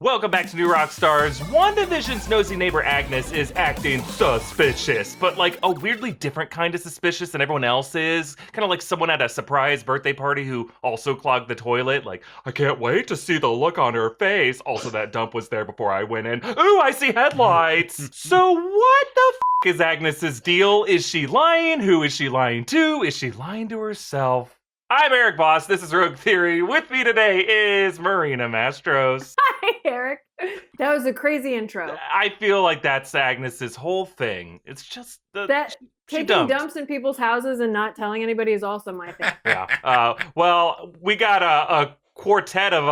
Welcome back to New Rockstars. WandaVision's nosy neighbor Agnes is acting suspicious, but like a weirdly different kind of suspicious than everyone else is. Kind of like someone at a surprise birthday party who also clogged the toilet. Like, I can't wait to see the look on her face. Also, that dump was there before I went in. Ooh, I see headlights. So what the is Agnes's deal? Is she lying? Who is she lying to? Is she lying to herself? I'm Erik Voss. This is Rogue Theory. With me today is Marina Mastros. Hi, Erik. That was a crazy intro. I feel like that's Agnes's whole thing. It's just that taking dumps in people's houses and not telling anybody is also my thing. Yeah. Well, we got a quartet of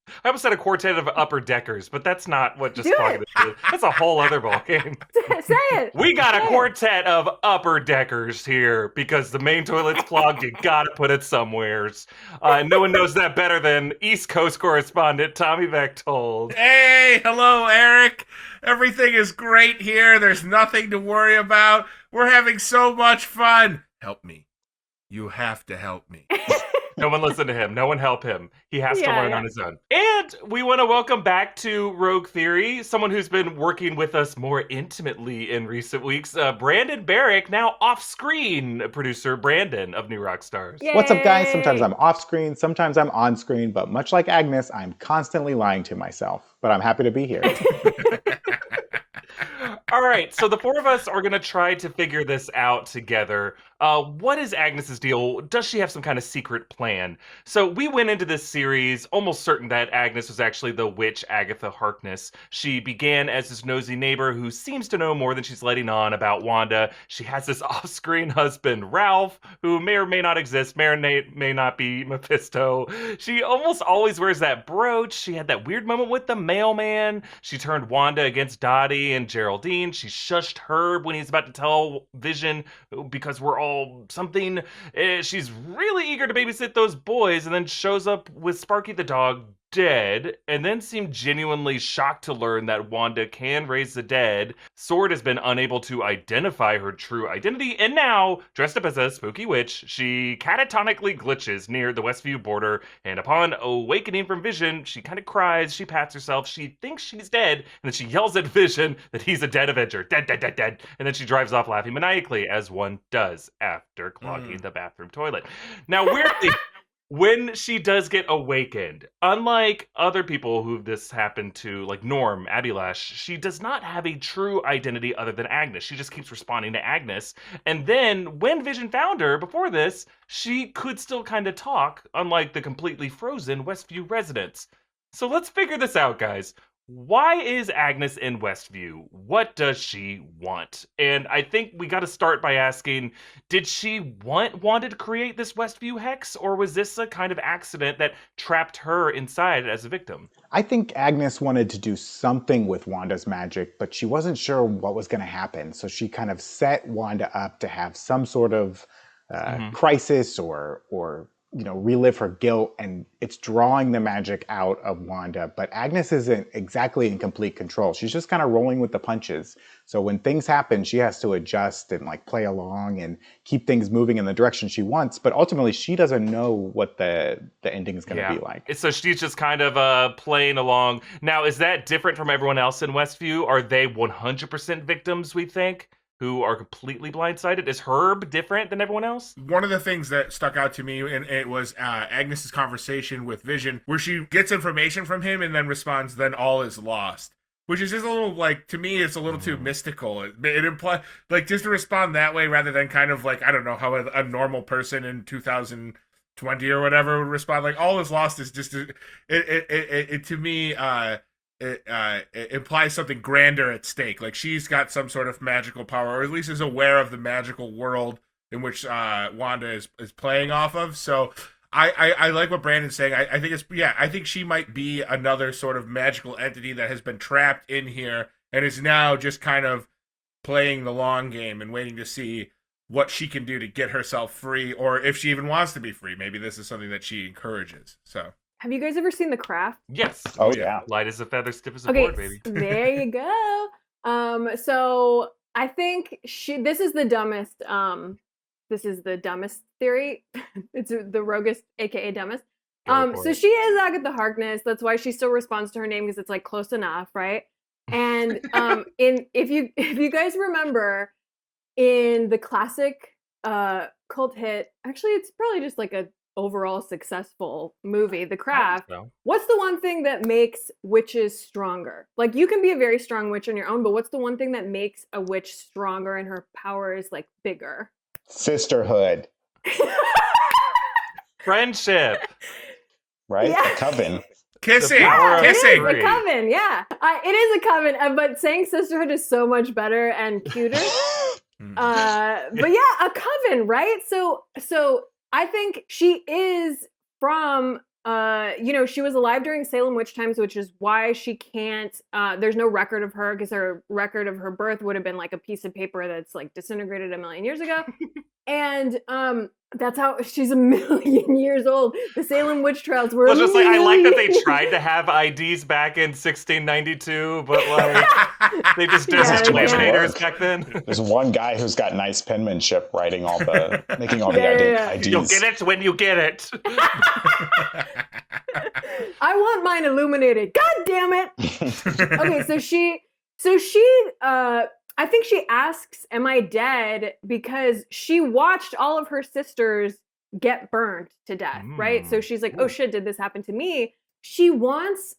I almost said a quartet of upper deckers, but that's not what just clogging is. That's a whole other ballgame. Say it. We got a quartet of upper deckers here because the main toilet's clogged. You gotta put it somewheres. No one knows that better than East Coast correspondent Tommy Bechtold. Hey, hello, Erik. Everything is great here. There's nothing to worry about. We're having so much fun. Help me. You have to help me. No one listen to him. No one help him. He has to learn on his own. And we want to welcome back to Rogue Theory, someone who's been working with us more intimately in recent weeks, Brandon Barrick, now off-screen producer Brandon of New Rockstars. Yay! What's up, guys? Sometimes I'm off-screen, sometimes I'm on-screen, but much like Agnes, I'm constantly lying to myself. But I'm happy to be here. All right, so the four of us are going to try to figure this out together. What is Agnes's deal? Does she have some kind of secret plan? So we went into this series almost certain that Agnes was actually the witch Agatha Harkness. She began as this nosy neighbor who seems to know more than she's letting on about Wanda. She has this off-screen husband, Ralph, who may or may not exist, may or may not be Mephisto. She almost always wears that brooch. She had that weird moment with the mailman. She turned Wanda against Dottie and Geraldine. She shushed Herb when he's about to tell Vision because we're all something. She's really eager to babysit those boys and then shows up with Sparky the dog dead and then seemed genuinely shocked to learn that Wanda can raise the dead. Sword has been unable to identify her true identity, and now, dressed up as a spooky witch, she catatonically glitches near the Westview border, and upon awakening from Vision, she kind of cries, she pats herself, she thinks she's dead, and then she yells at Vision that he's a dead Avenger. Dead, dead, dead, dead. And then she drives off laughing maniacally, as one does after clogging the bathroom toilet. Now, weirdly, when she does get awakened, unlike other people who this happened to, like Norm, Abilash, she does not have a true identity other than Agnes. She just keeps responding to Agnes. And then when Vision found her before this, she could still kind of talk, unlike the completely frozen Westview residents. So let's figure this out, guys. Why is Agnes in Westview? What does she want? And I think we got to start by asking, did she wanted to create this Westview hex, or was this a kind of accident that trapped her inside as a victim? I think Agnes wanted to do something with Wanda's magic, but she wasn't sure what was going to happen. So she kind of set Wanda up to have some sort of crisis or relive her guilt, and it's drawing the magic out of Wanda. But Agnes isn't exactly in complete control. She's just kind of rolling with the punches. So when things happen, she has to adjust and like play along and keep things moving in the direction she wants. But ultimately, she doesn't know what the ending is going to be like. So she's just kind of playing along. Now, is that different from everyone else in Westview? Are they 100% victims, we think, who are completely blindsided? Is Herb different than everyone else? One of the things that stuck out to me, and it was Agnes's conversation with Vision, where she gets information from him and then responds, "Then all is lost." Which is just a little, like, to me, it's a little too mystical. It implies, like, just to respond that way rather than kind of like, I don't know, how a normal person in 2020 or whatever would respond. Like, all is lost is just, it to me, it implies something grander at stake. Like, she's got some sort of magical power, or at least is aware of the magical world in which Wanda is playing off of. So I like what Brandon's saying. I think I think she might be another sort of magical entity that has been trapped in here and is now just kind of playing the long game and waiting to see what she can do to get herself free, or if she even wants to be free. Maybe this is something that she encourages. So. Have you guys ever seen The Craft? Yes. Oh, yeah. Light as a feather, stiff as a board, baby. There you go. So I think this is the dumbest theory. It's the roguest, aka dumbest. So she is Agatha Harkness. That's why she still responds to her name, because it's like close enough, right? And if you guys remember in the classic cult hit, actually it's probably just like a overall successful movie, The Craft. So. What's the one thing that makes witches stronger? Like, you can be a very strong witch on your own, but what's the one thing that makes a witch stronger and her power is like bigger? Sisterhood. Friendship. Right? Yeah. A coven. Kissing. Yeah, Kissing. it is a coven. Yeah, it is a coven. But saying sisterhood is so much better and cuter. But yeah, a coven, right? So I think she is from, she was alive during Salem witch times, which is why she can't, there's no record of her, because her record of her birth would have been like a piece of paper that's like disintegrated a million years ago. And that's how she's a million years old. The Salem witch trials were. Well, just like I like that they tried to have IDs back in 1692, but like they just did laminators back then. There's one guy who's got nice penmanship writing making all the IDs. You'll get it when you get it. I want mine illuminated. God damn it. Okay, so she I think she asks, am I dead? Because she watched all of her sisters get burned to death, right? So she's like, oh shit, did this happen to me? She wants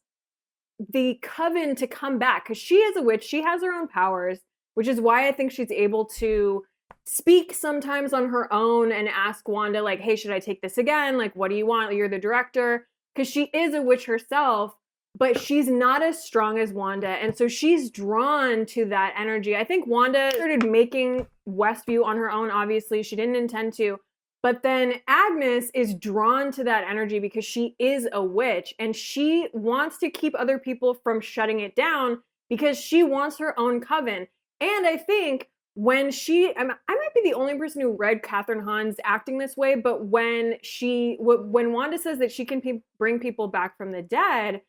the coven to come back, because she is a witch. She has her own powers, which is why I think she's able to speak sometimes on her own and ask Wanda, like, hey, should I take this again? Like, what do you want? You're the director. Because she is a witch herself, but she's not as strong as Wanda. And so she's drawn to that energy. I think Wanda started making Westview on her own, obviously. She didn't intend to. But then Agnes is drawn to that energy because she is a witch. And she wants to keep other people from shutting it down because she wants her own coven. And I think when I might be the only person who read Kathryn Hahn's acting this way, but when Wanda says that she can bring people back from the dead,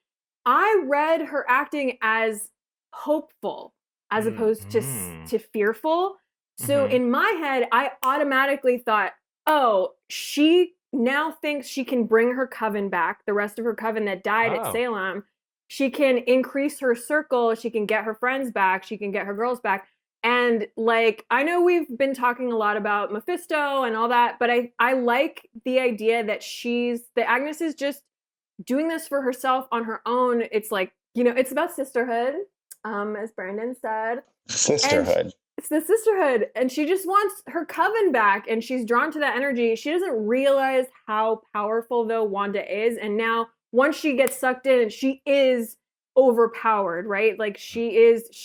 I read her acting as hopeful as opposed to fearful. So in my head, I automatically thought, oh, she now thinks she can bring her coven back, the rest of her coven that died at Salem. She can increase her circle. She can get her friends back. She can get her girls back. And like, I know we've been talking a lot about Mephisto and all that, but I like the idea that Agnes is just doing this for herself on her own. It's like, it's about sisterhood, as Brandon said. Sisterhood. It's the sisterhood. And she just wants her coven back, and she's drawn to that energy. She doesn't realize how powerful, though, Wanda is. And now, once she gets sucked in, she is overpowered, right? Like, she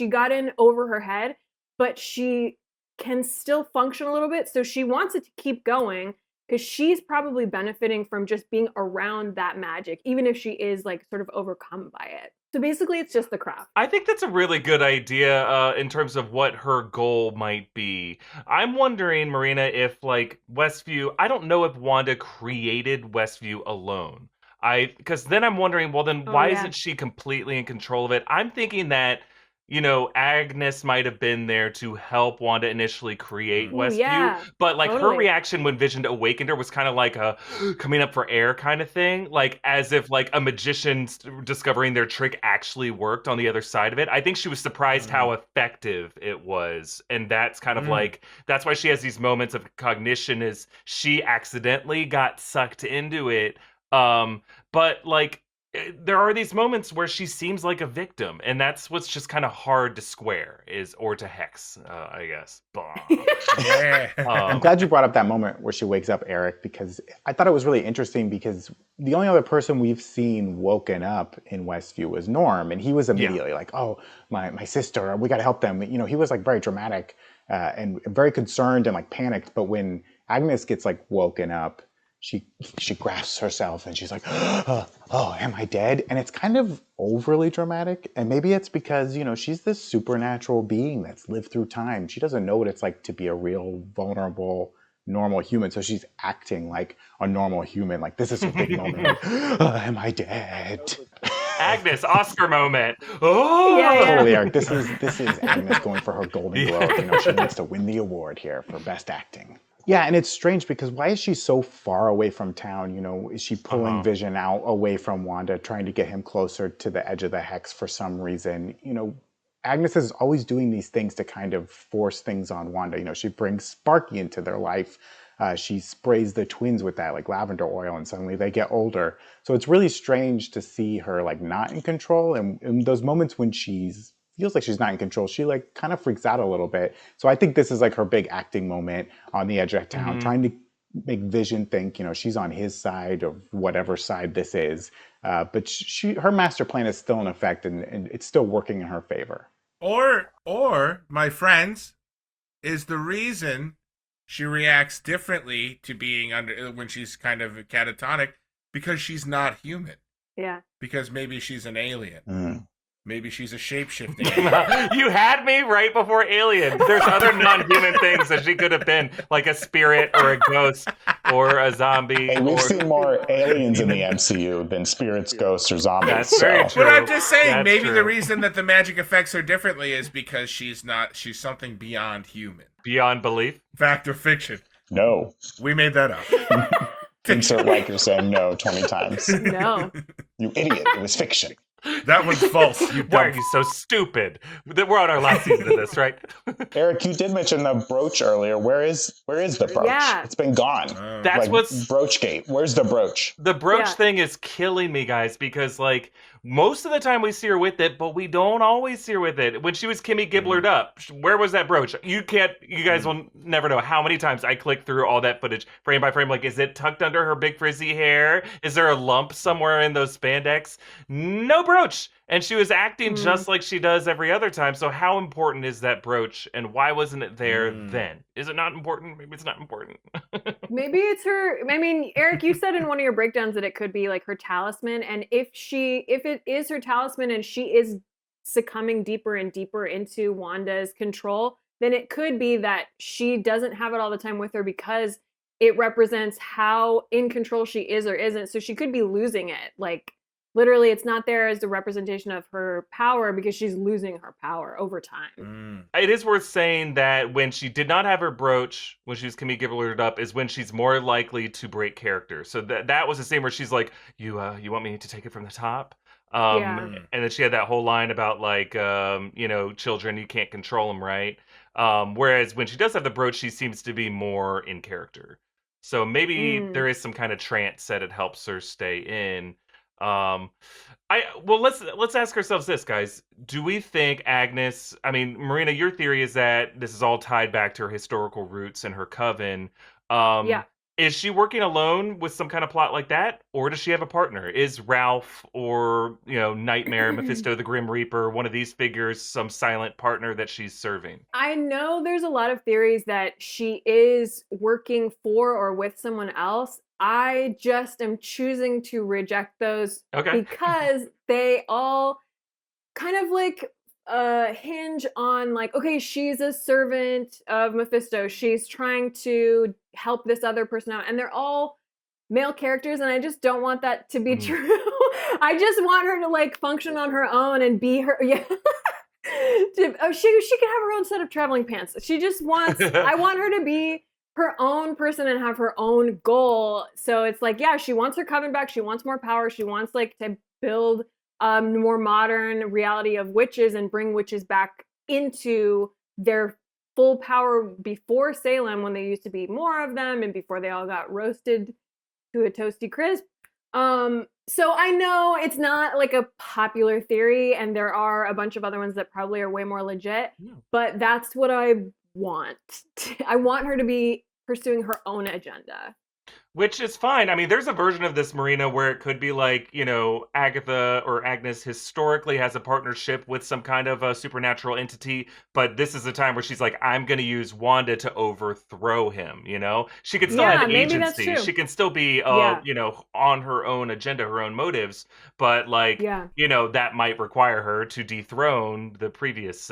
got in over her head, but she can still function a little bit. So she wants it to keep going, because she's probably benefiting from just being around that magic, even if she is like sort of overcome by it. So basically, it's just the craft. I think that's a really good idea in terms of what her goal might be. I'm wondering, Marina, if like Westview, I don't know if Wanda created Westview alone. Because then I'm wondering, well, then why isn't she completely in control of it? I'm thinking that, Agnes might have been there to help Wanda initially create Westview. But like her reaction when Vision awakened her was kind of like a coming up for air kind of thing. Like as if like a magician discovering their trick actually worked on the other side of it. I think she was surprised how effective it was. And that's kind of like, that's why she has these moments of cognition, is she accidentally got sucked into it. But like, there are these moments where she seems like a victim, and that's what's just kind of hard to square or to hex, I guess. I'm glad you brought up that moment where she wakes up Erik, because I thought it was really interesting, because the only other person we've seen woken up in Westview was Norm, and he was immediately like, oh, my sister, we got to help them. He was like very dramatic and very concerned and like panicked. But when Agnes gets like woken up, she grasps herself and she's like, oh, am I dead? And it's kind of overly dramatic. And maybe it's because, she's this supernatural being that's lived through time. She doesn't know what it's like to be a real, vulnerable, normal human. So she's acting like a normal human. Like, this is a big moment. Like, am I dead? Agnes, Oscar moment. Oh, totally, Erik. This is Agnes going for her Golden Globe. She needs to win the award here for best acting. Yeah, and it's strange because why is she so far away from town? You know, is she pulling Vision out away from Wanda, trying to get him closer to the edge of the hex for some reason? You know, Agnes is always doing these things to kind of force things on Wanda. You know, she brings Sparky into their life. She sprays the twins with that like lavender oil, and suddenly they get older. So it's really strange to see her like not in control. And in those moments when she's feels like she's not in control, she like kind of freaks out a little bit. So I think this is like her big acting moment on the edge of town, trying to make Vision think, you know, she's on his side of whatever side this is. But her master plan is still in effect, and it's still working in her favor. Or my friends, is the reason she reacts differently to being under when she's kind of catatonic because she's not human. Yeah. Because maybe she's an alien. Mm. Maybe she's a shape-shifting alien. You had me right before alien. There's other non-human things that she could have been, like a spirit or a ghost or a zombie. Hey, we've seen more aliens in the MCU than spirits, ghosts, or zombies. That's very true. But I'm just saying, That's maybe true. the reason that the magic affects her differently is because she's something beyond human. Beyond belief. Fact or fiction? No. We made that up. Insert like you're saying no 20 times. No. You idiot. It was fiction. That was false. You Why are dumb. you so stupid? We're on our last season of this, right? Eric, you did mention the brooch earlier. Where is the brooch? Yeah. It's been gone. That's like, what's... Broochgate. Where's the brooch? The brooch Yeah. thing is killing me, guys, because, like, most of the time we see her with it, but we don't always see her with it. When she was Kimmy Gibblered up, where was that brooch? You guys will never know how many times I clicked through all that footage, frame by frame, like, is it tucked under her big frizzy hair? Is there a lump somewhere in those spandex? No brooch! And she was acting just like she does every other time, so how important is that brooch, and why wasn't it there then? Is it not important? Maybe it's not important. Maybe it's her. I mean, Eric, you said in one of your breakdowns that it could be like her talisman, and if it is her talisman and she is succumbing deeper and deeper into Wanda's control, then it could be that she doesn't have it all the time with her because it represents how in control she is or isn't. So she could be losing it. Like, literally, it's not there as the representation of her power because she's losing her power over time. It is worth saying that when she did not have her brooch, when she was Kimmy Gibblered up, is when she's more likely to break character. So that was the same where she's like, you want me to take it from the top? And then she had that whole line about, like, children, you can't control them, right? Whereas when she does have the brooch, she seems to be more in character. So maybe there is some kind of trance that it helps her stay in. Let's ask ourselves this, guys. Do we think Agnes, I mean, Marina, your theory is that this is all tied back to her historical roots and her coven. Yeah. Is she working alone with some kind of plot like that? Or does she have a partner? Is Ralph or, Nightmare, Mephisto, the Grim Reaper, one of these figures, some silent partner that she's serving? I know there's a lot of theories that she is working for or with someone else. I just am choosing to reject those because they all kind of like hinge on like, okay, she's a servant of Mephisto. She's trying to help this other person out. And they're all male characters. And I just don't want that to be true. I just want her to like function on her own and be her. Yeah. She can have her own set of traveling pants. She just wants, I want her to be her own person and have her own goal. So it's like, yeah, she wants her coven back. She wants more power. She wants like to build more modern reality of witches and bring witches back into their full power before Salem, when there used to be more of them and before they all got roasted to a toasty crisp. So I know it's not like a popular theory, and there are a bunch of other ones that probably are way more legit, but that's what I want. I want her to be pursuing her own agenda. Which is fine. I mean, there's a version of this, Marina, where it could be like, Agatha or Agnes historically has a partnership with some kind of a supernatural entity, but this is a time where she's like, I'm going to use Wanda to overthrow him, She could still have agency. She can still be, on her own agenda, her own motives, but that might require her to dethrone the previous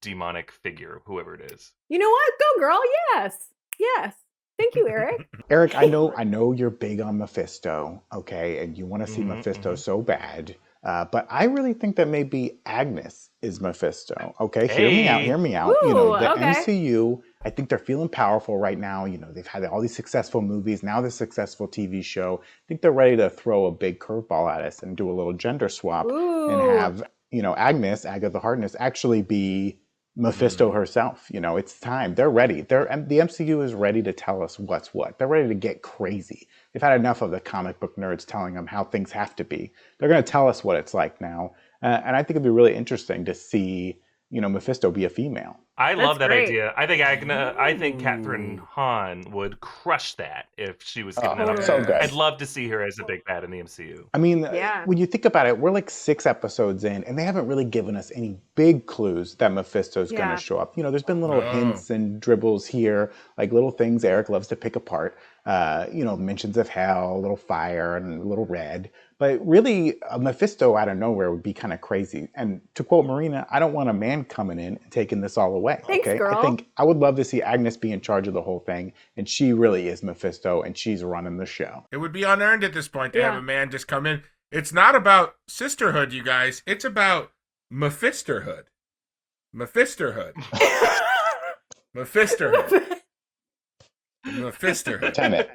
demonic figure, whoever it is. You know what? Go, girl. Yes. Yes. Thank you, Eric. Eric, I know you're big on Mephisto, okay, and you want to see Mephisto so bad, but I really think that maybe Agnes is Mephisto, okay? Hey. Hear me out. Ooh, The okay. MCU I think they're feeling powerful right now. You know, they've had all these successful movies, now this successful TV show. I think they're ready to throw a big curveball at us and do a little gender swap and have, you know, Agnes, Agatha Harkness, actually be Mephisto herself. You know, it's time. They're ready. The MCU is ready to tell us what's what. They're ready to get crazy. They've had enough of the comic book nerds telling them how things have to be. They're going to tell us what it's like now. And I think it'd be really interesting to see, you know, Mephisto be a female. I love that idea. I think Catherine Hahn would crush that if she was given that. So good. I'd love to see her as a big bad in the MCU. I mean, when you think about it, we're like 6 episodes in, and they haven't really given us any big clues that Mephisto's going to show up. You know, there's been little hints and dribbles here, like little things Erik loves to pick apart. You know, mentions of hell, a little fire, and a little red. But really, a Mephisto out of nowhere would be kind of crazy. And to quote Marina, I don't want a man coming in and taking this all away. Thanks, girl. I think I would love to see Agnes be in charge of the whole thing, and she really is Mephisto, and she's running the show. It would be unearned at this point to have a man just come in. It's not about sisterhood, you guys. It's about Mephisterhood. Mephisterhood. Mephisterhood. Mephisterhood. Tenet.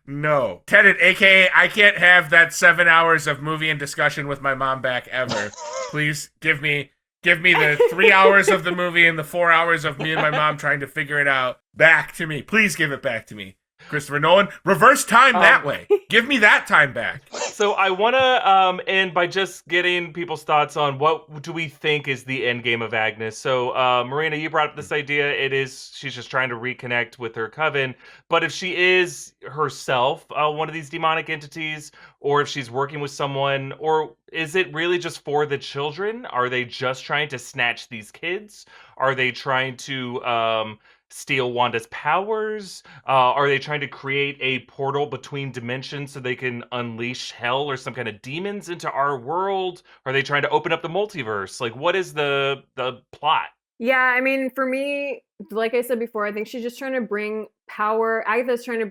No. Tenet, a.k.a. I can't have that 7 hours of movie and discussion with my mom back ever. Please give me the 3 hours of the movie and the 4 hours of me and my mom trying to figure it out back to me. Please give it back to me. Christopher Nolan, reverse time that way. Give me that time back. So I want to end by just getting people's thoughts on what do we think is the end game of Agnes. So Marina, you brought up this idea. She's just trying to reconnect with her coven. But if she is herself one of these demonic entities, or if she's working with someone, or is it really just for the children? Are they just trying to snatch these kids? Are they trying to steal Wanda's powers? Are they trying to create a portal between dimensions so they can unleash hell or some kind of demons into our world? Are they trying to open up the multiverse? Like, what is the plot? Yeah, I mean, for me, like I said before, I think she's just trying to bring power. Agnes is trying to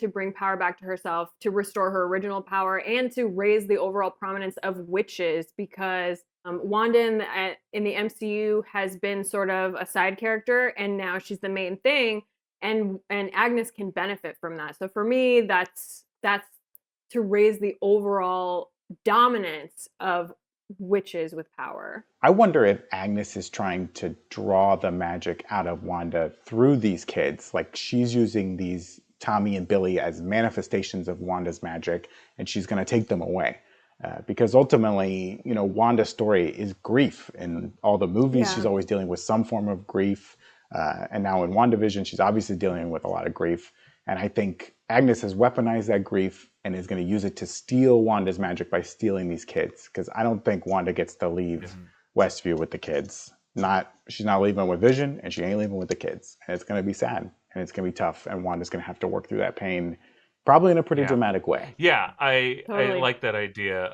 bring power back to herself, to restore her original power, and to raise the overall prominence of witches, because Wanda in the MCU has been sort of a side character, and now she's the main thing, and Agnes can benefit from that. So for me, that's to raise the overall dominance of witches with power. I wonder if Agnes is trying to draw the magic out of Wanda through these kids. Like, she's using these Tommy and Billy as manifestations of Wanda's magic, and she's going to take them away. Because ultimately, you know, Wanda's story is grief. In all the movies, she's always dealing with some form of grief. And now in WandaVision, she's obviously dealing with a lot of grief. And I think Agnes has weaponized that grief and is going to use it to steal Wanda's magic by stealing these kids. Because I don't think Wanda gets to leave Westview with the kids. She's not leaving with Vision, and she ain't leaving with the kids. And it's going to be sad, and it's going to be tough. And Wanda's going to have to work through that pain, probably in a pretty dramatic way. Yeah, I like that idea.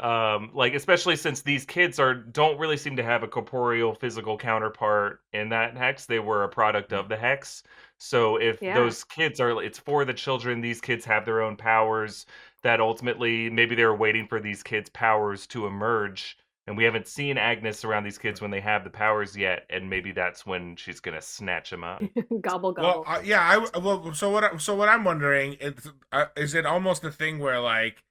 Like, especially since these kids don't really seem to have a corporeal, physical counterpart in that hex. They were a product of the hex. So if those kids it's for the children, these kids have their own powers that ultimately maybe they were waiting for these kids' powers to emerge. And we haven't seen Agnes around these kids when they have the powers yet, and maybe that's when she's gonna snatch them up. Gobble gobble. Well, so what I'm wondering is it almost a thing where, like,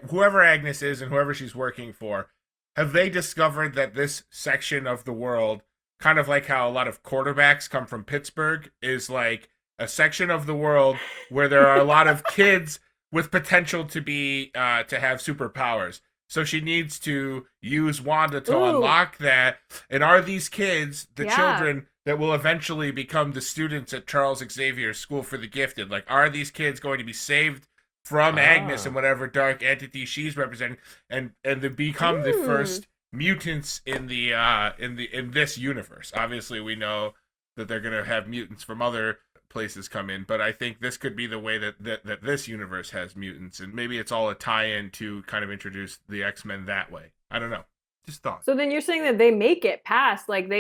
whoever Agnes is and whoever she's working for, have they discovered that this section of the world, kind of like how a lot of quarterbacks come from Pittsburgh, is like a section of the world where there are a lot of kids with potential to be to have superpowers. So she needs to use Wanda to unlock that. And are these kids the children that will eventually become the students at Charles Xavier's School for the Gifted? Like, are these kids going to be saved from Agnes and whatever dark entity she's representing, and to become the first mutants in this universe? Obviously, we know that they're going to have mutants from other places come in, but I think this could be the way that this universe has mutants, and maybe it's all a tie-in to kind of introduce the X-Men that way. I don't know. Just thought. So then you're saying that they make it past, like,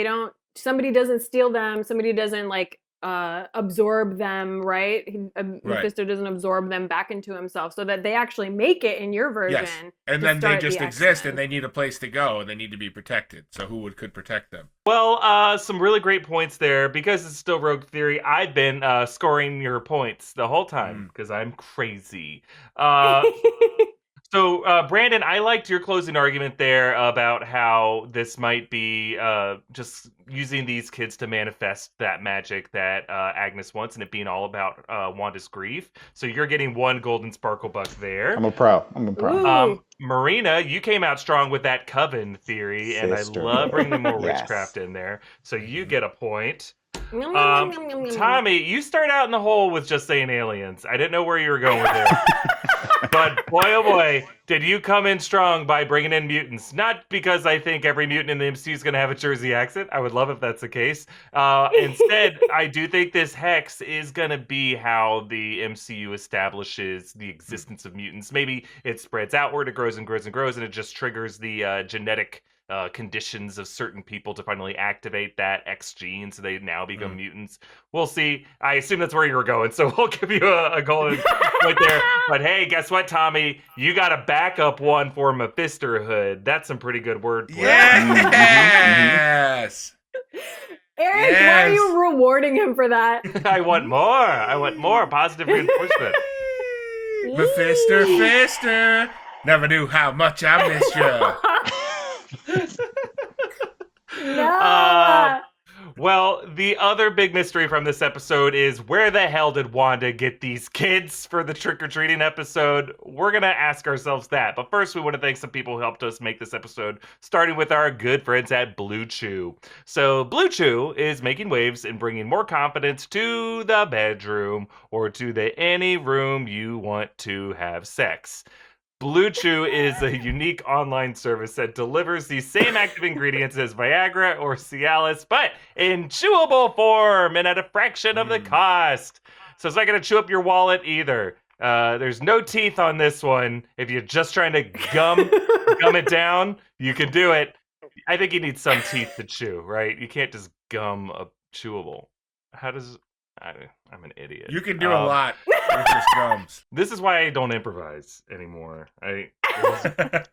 somebody doesn't steal them, somebody doesn't, like, absorb them, right? Mephisto doesn't absorb them back into himself, so that they actually make it in your version. Yes. And then they just exist, and they need a place to go, and they need to be protected. So who could protect them? Well, some really great points there. Because it's still Rogue Theory, I've been scoring your points the whole time because I'm crazy. So, Brandon, I liked your closing argument there about how this might be just using these kids to manifest that magic that Agnes wants, and it being all about Wanda's grief. So you're getting 1 golden sparkle buck there. I'm a pro. Marina, you came out strong with that coven theory, and I love bringing more witchcraft in there. So you get a point. Tommy, you start out in the hole with just saying aliens. I didn't know where you were going with it. But boy, oh boy, did you come in strong by bringing in mutants. Not because I think every mutant in the MCU is going to have a Jersey accent. I would love if that's the case. Instead, I do think this hex is going to be how the MCU establishes the existence of mutants. Maybe it spreads outward, it grows and grows and grows, and it just triggers the genetic conditions of certain people to finally activate that X gene, so they now become mutants. We'll see. I assume that's where you were going, so we'll give you a golden point there. But hey, guess what, Tommy? You got a backup one for Mephistohood. That's some pretty good wordplay. Yes! Eric, why are you rewarding him for that? I want more positive reinforcement. Mephisto, never knew how much I missed you. No. Well, the other big mystery from this episode is where the hell did Wanda get these kids for the trick-or-treating episode? We're going to ask ourselves that. But first, we want to thank some people who helped us make this episode, starting with our good friends at Blue Chew. So Blue Chew is making waves and bringing more confidence to the bedroom or to any room you want to have sex. Blue Chew is a unique online service that delivers the same active ingredients as Viagra or Cialis, but in chewable form and at a fraction of the cost. So it's not going to chew up your wallet either. There's no teeth on this one. If you're just trying to gum it down, you can do it. I think you need some teeth to chew, right? You can't just gum a chewable. I'm an idiot. You can do a lot with your gums. This is why I don't improvise anymore.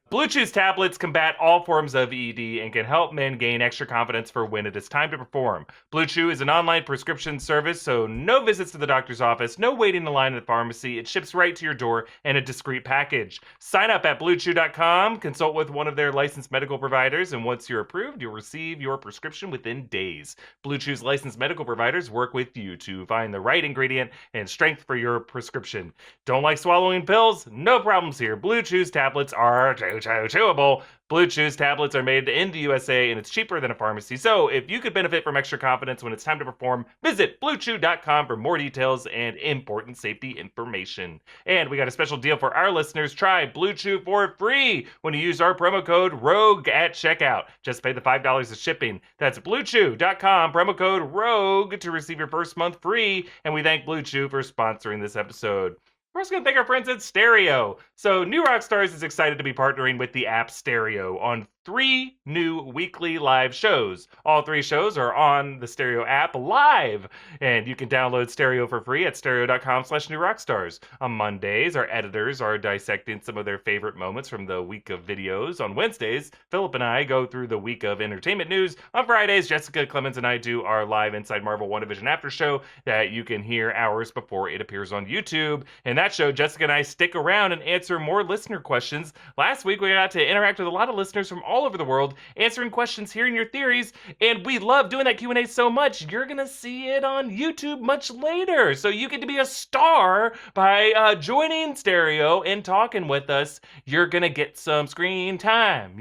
Blue Chew's tablets combat all forms of ED and can help men gain extra confidence for when it is time to perform. Blue Chew is an online prescription service, so no visits to the doctor's office, no waiting in line at the pharmacy. It ships right to your door in a discreet package. Sign up at BlueChew.com, consult with one of their licensed medical providers, and once you're approved, you'll receive your prescription within days. Blue Chew's licensed medical providers work with you to find the right ingredient and strength for your prescription. Don't like swallowing pills? No problems here. Blue Chew's tablets are chewable. Blue Chew's tablets are made in the USA, and it's cheaper than a pharmacy. So if you could benefit from extra confidence when it's time to perform, visit BlueChew.com for more details and important safety information. And we got a special deal for our listeners. Try Blue Chew for free when you use our promo code ROGUE at checkout. Just pay the $5 of shipping. That's BlueChew.com, promo code ROGUE to receive your first month free. And we thank Blue Chew for sponsoring this episode. We're also going to thank our friends at Stereo. So New Rockstars is excited to be partnering with the app Stereo on 3 new weekly live shows. All 3 shows are on the Stereo app live, and you can download Stereo for free at stereo.com/newrockstars. On Mondays, our editors are dissecting some of their favorite moments from the week of videos. On Wednesdays, Philip and I go through the week of entertainment news. On Fridays, Jessica Clemens and I do our live Inside Marvel WandaVision after show that you can hear hours before it appears on YouTube. In that show, Jessica and I stick around and answer more listener questions. Last week, we got to interact with a lot of listeners from all over the world, answering questions, hearing your theories, and we love doing that Q&A so much, you're gonna see it on YouTube much later. So you get to be a star by joining Stereo and talking with us. You're gonna get some screen time.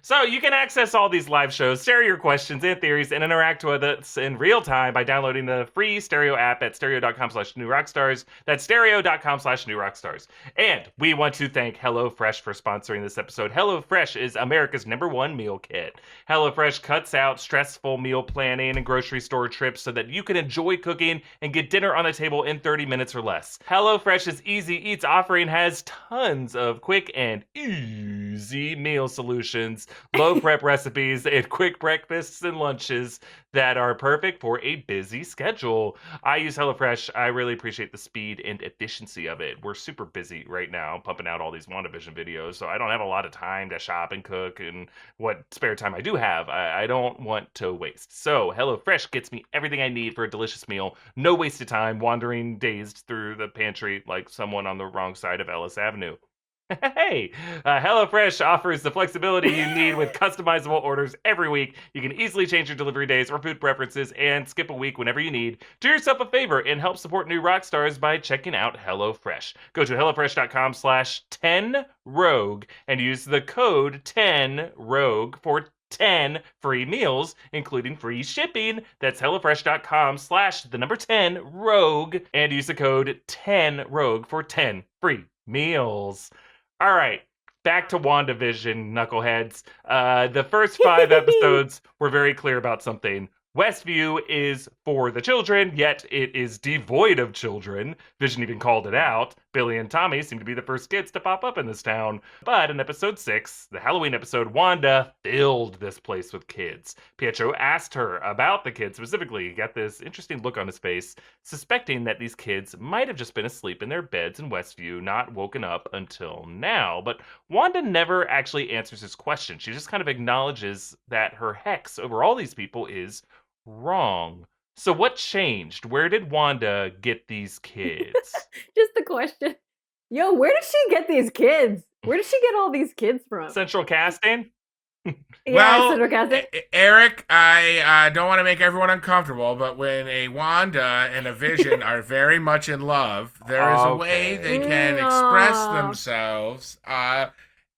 So you can access all these live shows, share your questions and theories, and interact with us in real time by downloading the free Stereo app at stereo.com/newrockstars. That's stereo.com/newrockstars. And we want to thank HelloFresh for sponsoring this episode. HelloFresh is America's #1 meal kit. HelloFresh cuts out stressful meal planning and grocery store trips so that you can enjoy cooking and get dinner on the table in 30 minutes or less. HelloFresh's Easy Eats offering has tons of quick and easy easy meal solutions, low prep recipes, and quick breakfasts and lunches that are perfect for a busy schedule. I use HelloFresh. I really appreciate the speed and efficiency of it. We're super busy right now, pumping out all these WandaVision videos, so I don't have a lot of time to shop and cook, and what spare time I do have, I don't want to waste. So HelloFresh gets me everything I need for a delicious meal. No wasted time wandering dazed through the pantry like someone on the wrong side of Ellis Avenue. Hey, HelloFresh offers the flexibility you need with customizable orders every week. You can easily change your delivery days or food preferences and skip a week whenever you need. Do yourself a favor and help support new Rockstars by checking out HelloFresh. Go to HelloFresh.com/10Rogue and use the code 10Rogue for 10 free meals, including free shipping. That's HelloFresh.com/10Rogue and use the code 10Rogue for 10 free meals. All right, back to WandaVision, knuckleheads. The first 5 episodes were very clear about something. Westview is for the children, yet it is devoid of children. Vision even called it out. Billy and Tommy seem to be the first kids to pop up in this town. But in episode 6, the Halloween episode, Wanda filled this place with kids. Pietro asked her about the kids specifically. He got this interesting look on his face, suspecting that these kids might have just been asleep in their beds in Westview, not woken up until now. But Wanda never actually answers his question. She just kind of acknowledges that her hex over all these people is wrong. So what changed? Where did Wanda get these kids? Just the question. Yo, where did she get these kids? Where did she get all these kids from? Central casting? Yeah, central casting. Eric, I don't want to make everyone uncomfortable, but when a Wanda and a Vision are very much in love, there is a way they can express themselves.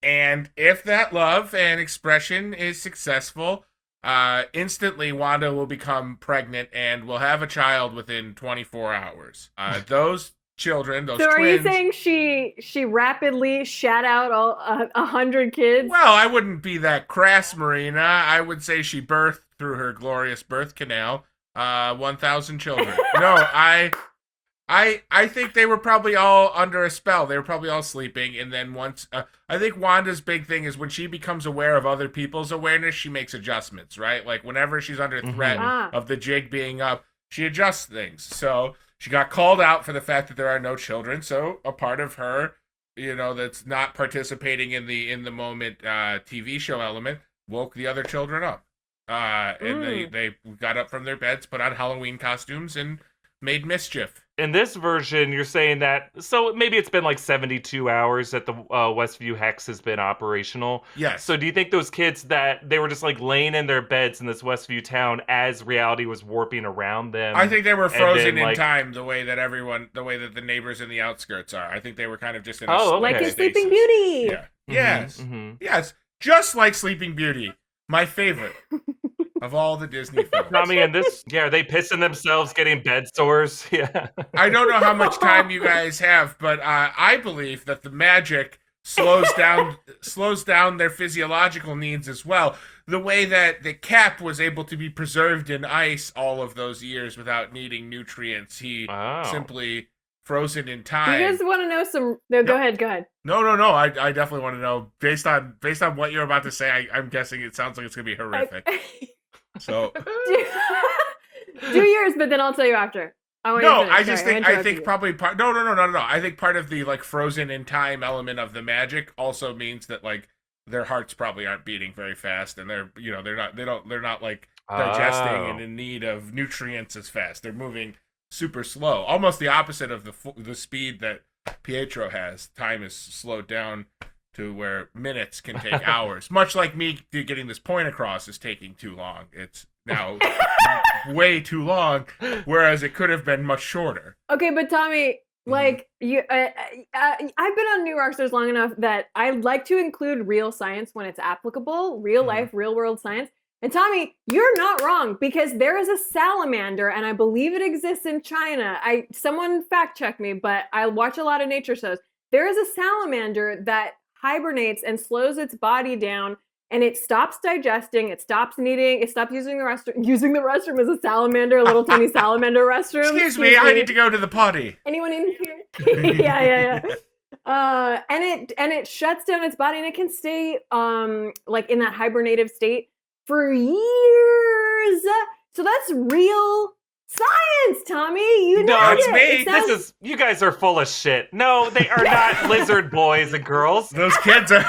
And if that love and expression is successful, instantly Wanda will become pregnant and will have a child within 24 hours. Those children, those so twins. Are you saying she rapidly shat out all 100 kids? Well, I wouldn't be that crass, Marina. I would say she birthed through her glorious birth canal 1,000 children. No, I think they were probably all under a spell. They were probably all sleeping, and then once I think Wanda's big thing is when she becomes aware of other people's awareness, she makes adjustments, right? Like whenever she's under threat of the jig being up, she adjusts things. So she got called out for the fact that there are no children. So a part of her, that's not participating in the moment TV show element woke the other children up, and they got up from their beds, put on Halloween costumes, and made mischief. In this version, you're saying that, so maybe it's been like 72 hours that the Westview Hex has been operational. Yes. So do you think those kids that they were just like laying in their beds in this Westview town as reality was warping around them? I think they were frozen in time the way that the neighbors in the outskirts are. I think they were kind of just in like in Sleeping Beauty. Yeah. Yes. Yes. Just like Sleeping Beauty. My favorite. Of all the Disney films. Tommy, and this, are they pissing themselves getting bed sores? Yeah. I don't know how much time you guys have, but I believe that the magic slows down their physiological needs as well. The way that the Cap was able to be preserved in ice all of those years without needing nutrients. He simply frozen in time. Do you guys want to know some? No, go ahead. No. I definitely want to know. Based on what you're about to say, I'm guessing it sounds like it's gonna be horrific. So do yours, but then I'll tell you after. I think probably part. No. I think part of the like frozen in time element of the magic also means that like their hearts probably aren't beating very fast, and they're not like digesting and in need of nutrients as fast. They're moving super slow, almost the opposite of the speed that Pietro has. Time is slowed down to where minutes can take hours. Much like me getting this point across is taking too long. It's now way too long, whereas it could have been much shorter. Okay, but Tommy, like you, I've been on New Rockstars long enough that I like to include real science when it's applicable, real life, real world science. And Tommy, you're not wrong, because there is a salamander, and I believe it exists in China. Someone fact check me, but I watch a lot of nature shows. There is a salamander that hibernates and slows its body down, and it stops digesting, it stops using the restroom as a salamander, a little tiny salamander restroom. Excuse me, I need to go to the potty. Anyone in here? Yeah. And it shuts down its body and it can stay like in that hibernative state for years. So that's real science, Tommy. You know it's it. me. You guys are full of shit. No, they are not lizard boys and girls. Those kids are.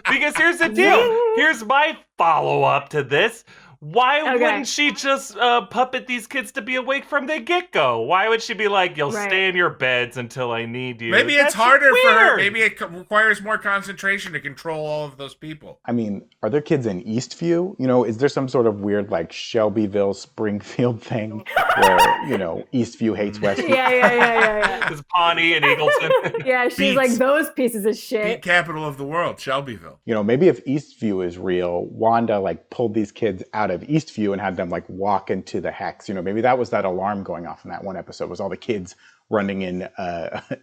Because here's the deal. Here's my follow-up to this. Why wouldn't she just puppet these kids to be awake from the get-go? Why would she be like, you'll stay in your beds until I need you? Maybe it's harder for her. Maybe it requires more concentration to control all of those people. I mean, are there kids in Eastview? You know, is there some sort of weird, like, Shelbyville, Springfield thing where, you know, Eastview hates Westview? Yeah. It's Pawnee and Eagleton. Yeah, she's like, those pieces of shit. Beat capital of the world, Shelbyville. You know, maybe if Eastview is real, Wanda, like, pulled these kids out of Eastview and had them, like, walk into the hex. You know, maybe that was that alarm going off in that one episode, was all the kids running into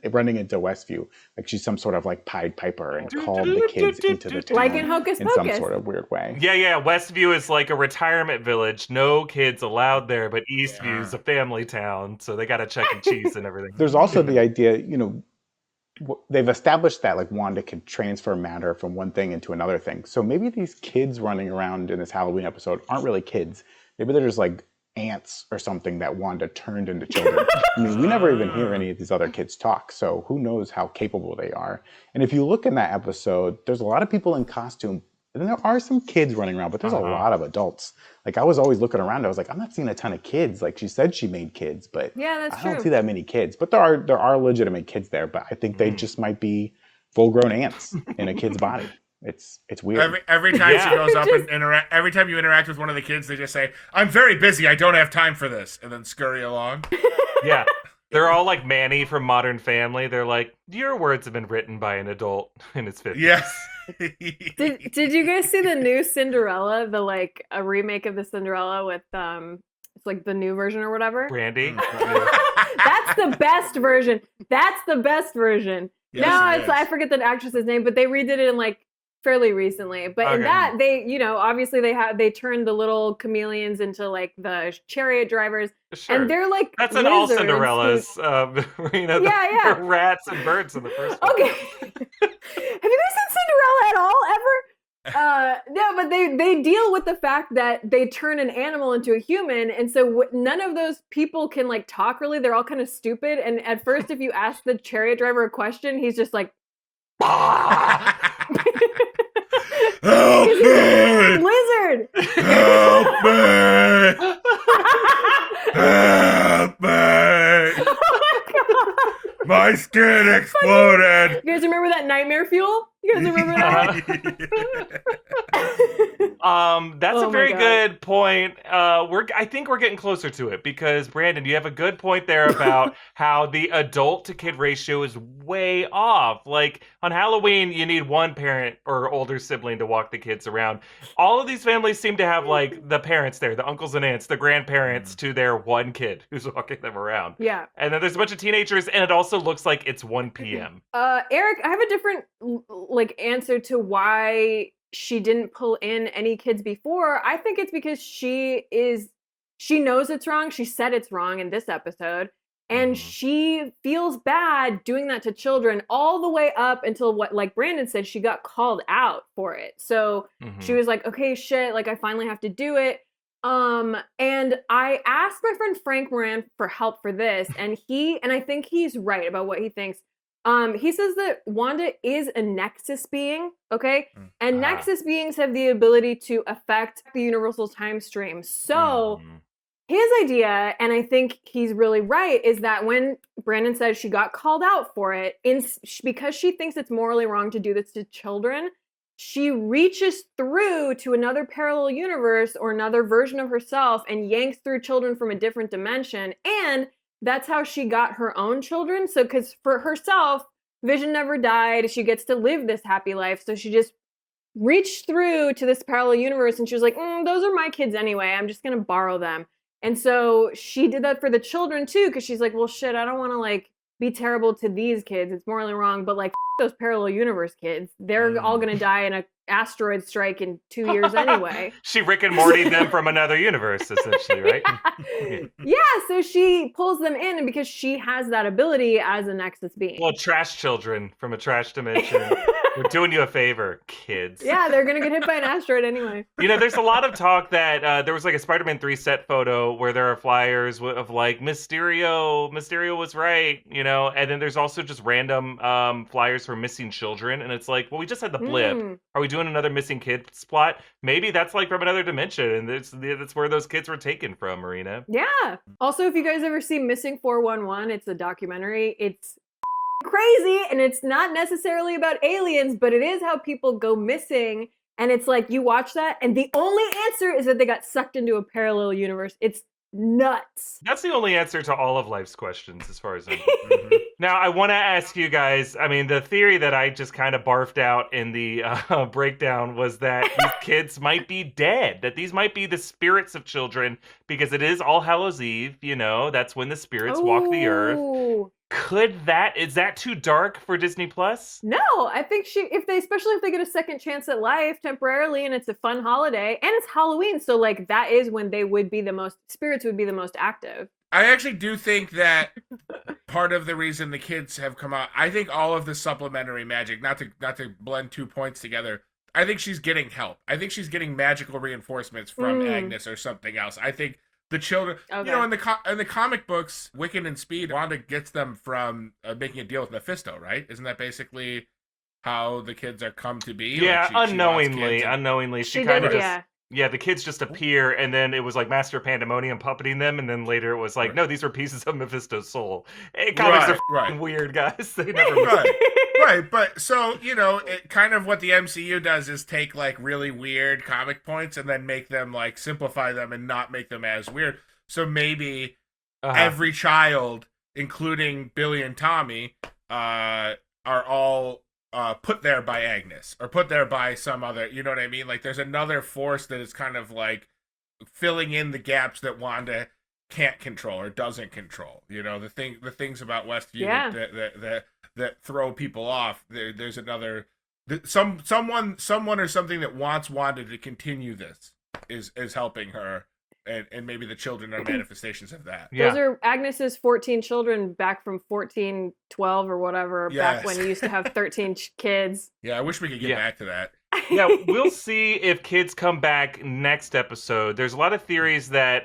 Westview. Like, she's some sort of, like, Pied Piper and called the kids into the town. Like in Hocus Pocus. In some sort of weird way. Yeah. Westview is like a retirement village. No kids allowed there, but Eastview is a family town, so they got a Chuck E. Cheese and everything. There's also the idea, you know, they've established that, like, Wanda can transfer matter from one thing into another thing. So maybe these kids running around in this Halloween episode aren't really kids. Maybe they're just, like, ants or something that Wanda turned into children. I mean, we never even hear any of these other kids talk, so who knows how capable they are. And if you look in that episode, there's a lot of people in costume, and there are some kids running around, but there's a lot of adults. Like, I was always looking around, I was like, I'm not seeing a ton of kids. Like, she said she made kids, but I don't see that many kids. But there are legitimate kids there, but I think they just might be full-grown ants in a kid's body. It's weird. Every time she goes up and every time you interact with one of the kids, they just say, "I'm very busy. I don't have time for this," and then scurry along. Yeah. They're all like Manny from Modern Family. They're like, your words have been written by an adult in his 50s. Yes. Did you guys see the new Cinderella? The like a remake of the Cinderella with it's like the new version or whatever. Brandy. That's the best version. Yes, no, I forget the actress's name, but they redid it in like fairly recently. But in that, they, you know, obviously they turned the little chameleons into like the chariot drivers. Sure. And they're like that's in all Cinderellas. Marina, the rats and birds in the first one. Okay. Have you guys seen Cinderella at all ever? No, but they deal with the fact that they turn an animal into a human, and so none of those people can like talk really. They're all kind of stupid. And at first, if you ask the chariot driver a question, he's just like, Help me! Lizard! Help me! Help me! Oh my God. My skin exploded! You guys remember that nightmare fuel? You guys remember that? That's a very good point. I think we're getting closer to it because Brandon, you have a good point there about how the adult to kid ratio is way off. Like on Halloween, you need one parent or older sibling to walk the kids around. All of these families seem to have like the parents there, the uncles and aunts, the grandparents to their one kid who's walking them around. Yeah. And then there's a bunch of teenagers, and it also looks like it's 1 p.m. Erik, I have a different like answer to why she didn't pull in any kids before. I think it's because she knows it's wrong. She said it's wrong in this episode. And she feels bad doing that to children all the way up until what, like Brandon said, she got called out for it. So she was like, okay, shit, like I finally have to do it. And I asked my friend Frank Moran for help for this, and I think he's right about what he thinks. He says that Wanda is a Nexus being, okay? And Nexus beings have the ability to affect the universal time stream. So his idea, and I think he's really right, is that when Brandon says she got called out for it, because she thinks it's morally wrong to do this to children, she reaches through to another parallel universe or another version of herself and yanks through children from a different dimension. And that's how she got her own children. So, because for herself, Vision never died. She gets to live this happy life. So she just reached through to this parallel universe and she was like, those are my kids anyway. I'm just going to borrow them. And so she did that for the children too, because she's like, well, shit, I don't want to like be terrible to these kids. It's morally wrong, but like those parallel universe kids, they're all gonna die in an asteroid strike in 2 years anyway. She Rick and Morty them from another universe, essentially, right? Yeah, so she pulls them in because she has that ability as a Nexus being. Well, trash children from a trash dimension. We're doing you a favor, kids. Yeah, they're gonna get hit by an asteroid anyway. You know, there's a lot of talk that there was like a Spider-Man 3 set photo where there are flyers of like Mysterio was right, you know, and then there's also just random flyers for missing children, and it's like, well, we just had the blip. Are we doing another missing kids plot? Maybe that's like from another dimension, and that's where those kids were taken from, Marina. Yeah. Also, if you guys ever see Missing 411, it's a documentary. It's crazy, and it's not necessarily about aliens, but it is how people go missing. And it's like, you watch that, and the only answer is that they got sucked into a parallel universe. It's nuts. That's the only answer to all of life's questions, as far as I'm concerned. Now, I want to ask you guys, I mean, the theory that I just kind of barfed out in the breakdown was that these kids might be dead, that these might be the spirits of children, because it is All Hallows Eve, you know, that's when the spirits walk the earth. Is that too dark for Disney Plus? No, I think especially if they get a second chance at life temporarily, and it's a fun holiday, and it's Halloween, so like that is when spirits would be the most active. I actually do think that part of the reason the kids have come out, I think all of the supplementary magic, not to blend 2 points together, I think she's getting help. I think she's getting magical reinforcements from Agnes or something else. I think the children, you know, in the comic books, Wiccan and Speed, Wanda gets them from making a deal with Mephisto, right? Isn't that basically how the kids are come to be? Yeah, like unknowingly. She kind of just... Yeah, the kids just appear, and then it was like Master Pandemonium puppeting them, and then later it was like, no, these are pieces of Mephisto's soul. Comics are weird, guys. They never... Right, but so, you know, it kind of what the MCU does is take like really weird comic points and then make them like simplify them and not make them as weird. So maybe every child, including Billy and Tommy, are all put there by Agnes or put there by some other, you know what I mean? Like there's another force that is kind of like filling in the gaps that Wanda can't control or doesn't control. You know, the things about Westview that throw people off. There's another someone or something that wants Wanda to continue this is helping her. And maybe the children are manifestations of that. Yeah. Those are Agnes's 14 children back from 1412 or whatever, back when you used to have 13 kids. Yeah, I wish we could get back to that. Yeah, we'll see if kids come back next episode. There's a lot of theories that,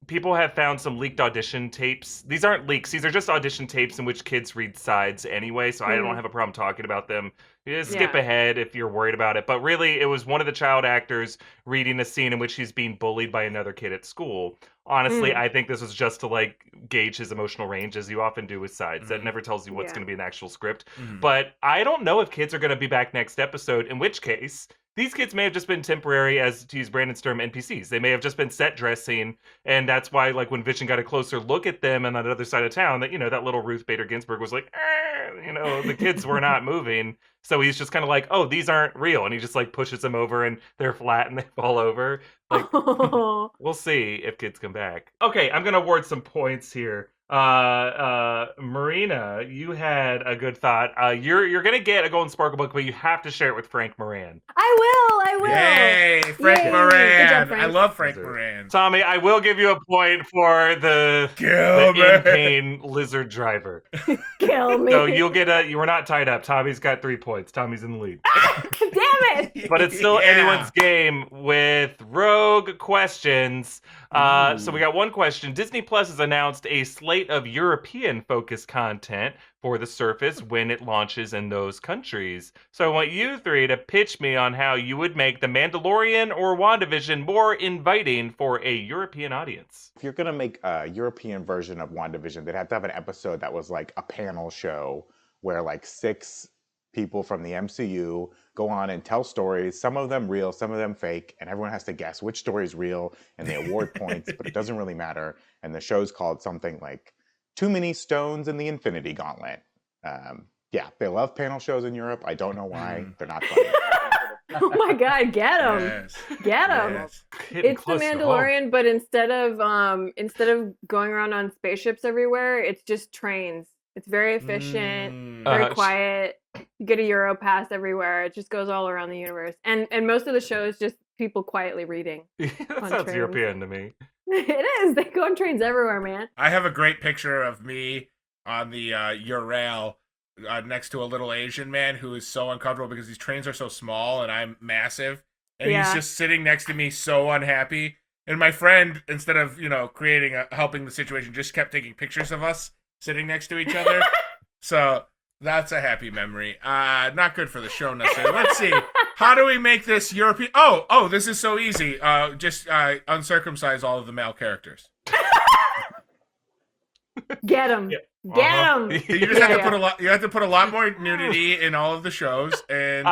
people have found some leaked audition tapes. These aren't leaks. These are just audition tapes in which kids read sides anyway, so I don't have a problem talking about them. You just skip ahead if you're worried about it. But really, it was one of the child actors reading a scene in which he's being bullied by another kid at school. Honestly, I think this was just to, like, gauge his emotional range, as you often do with sides. That never tells you what's going to be an actual script. But I don't know if kids are going to be back next episode, in which case... These kids may have just been temporary, as to use Brandon's term, NPCs. They may have just been set dressing, and that's why, like, when Vision got a closer look at them on that other side of town, that, you know, that little Ruth Bader Ginsburg was like, you know, the kids were not moving. So he's just kind of like, oh, these aren't real. And he just, like, pushes them over, and they're flat, and they fall over. Like, we'll see if kids come back. Okay, I'm going to award some points here. Marina, you had a good thought. You're gonna get a Golden Sparkle book, but you have to share it with Frank Moran. I will. Yay, Frank Moran! Job, Frank. I love Frank Moran. Tommy, I will give you a point for the in-pain lizard driver. Kill me. So you were not tied up. Tommy's got 3 points. Tommy's in the lead. Damn it! But it's still anyone's game with rogue questions. So we got one question. Disney Plus has announced a slate of European-focused content for the Surface when it launches in those countries. So I want you three to pitch me on how you would make The Mandalorian or WandaVision more inviting for a European audience. If you're going to make a European version of WandaVision, they'd have to have an episode that was like a panel show where like 6 people from the MCU go on and tell stories, some of them real, some of them fake, and everyone has to guess which story is real, and they award points, but it doesn't really matter. And the show's called something like Too Many Stones in the Infinity Gauntlet. Yeah, they love panel shows in Europe. I don't know why. They're not funny. Oh my God, get them. Yes. Get them. Yes. It's The Mandalorian, but instead of going around on spaceships everywhere, it's just trains. It's very efficient, very quiet. You get a Euro pass everywhere. It just goes all around the universe. And most of the show is just people quietly reading. That sounds trains. European to me. It is. They go on trains everywhere, man. I have a great picture of me on the Ural next to a little Asian man who is so uncomfortable because these trains are so small and I'm massive. And he's just sitting next to me so unhappy. And my friend, instead of, helping the situation, just kept taking pictures of us sitting next to each other. So that's a happy memory. Not good for the show necessarily. Let's see. How do we make this European? Oh, this is so easy. Just uncircumcise all of the male characters. Get them. Yeah. Get them. You just have to put a lot. You have to put a lot more nudity in all of the shows. And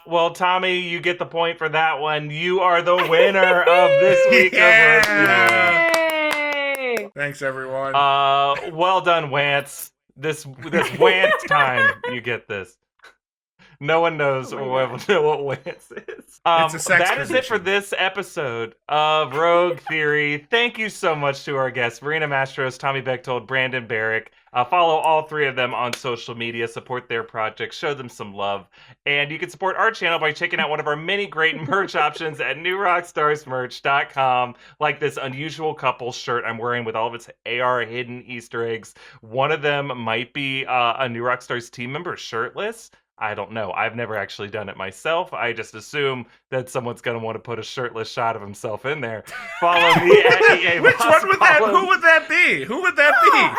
well, Tommy, you get the point for that one. You are the winner of this week of Westview. Thanks, everyone. Well done, Wance. This Wance time, you get this. No one knows what Wance is. That is it for this episode of Rogue Theory. Thank you so much to our guests, Marina Mastros, Tommy Bechtold, Brandon Barrick. Follow all three of them on social media. Support their projects. Show them some love. And you can support our channel by checking out one of our many great merch options at newrockstarsmerch.com, like this unusual couple shirt I'm wearing with all of its AR hidden Easter eggs. One of them might be a New Rockstars team member shirtless. I don't know. I've never actually done it myself. I just assume that someone's going to want to put a shirtless shot of himself in there. Follow me at EA Voss. Who would that be? Who would that be? I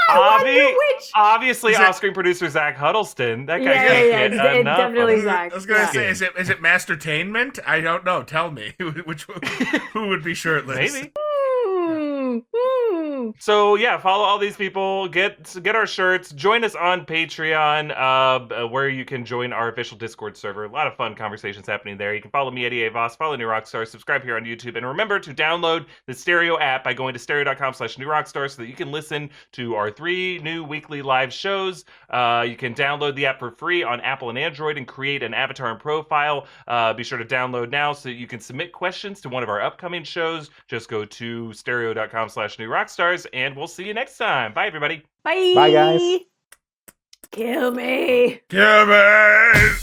wonder which. Obviously, off-screen producer Zach Huddleston. That guy can't get enough. Definitely Zach. I was going to say, is it Mastertainment? I don't know. Tell me. Who would be shirtless? Maybe. So yeah, follow all these people, get our shirts, join us on Patreon, where you can join our official Discord server. A lot of fun conversations happening there. You can follow me at EA Voss, follow New Rockstars, subscribe here on YouTube, and remember to download the Stereo app by going to stereo.com/newrockstars so that you can listen to our 3 new weekly live shows. You can download the app for free on Apple and Android and create an avatar and profile. Be sure to download now so that you can submit questions to one of our upcoming shows. Just go to stereo.com/newrockstars. And we'll see you next time. Bye, everybody. Bye. Bye, guys. Kill me. Kill me.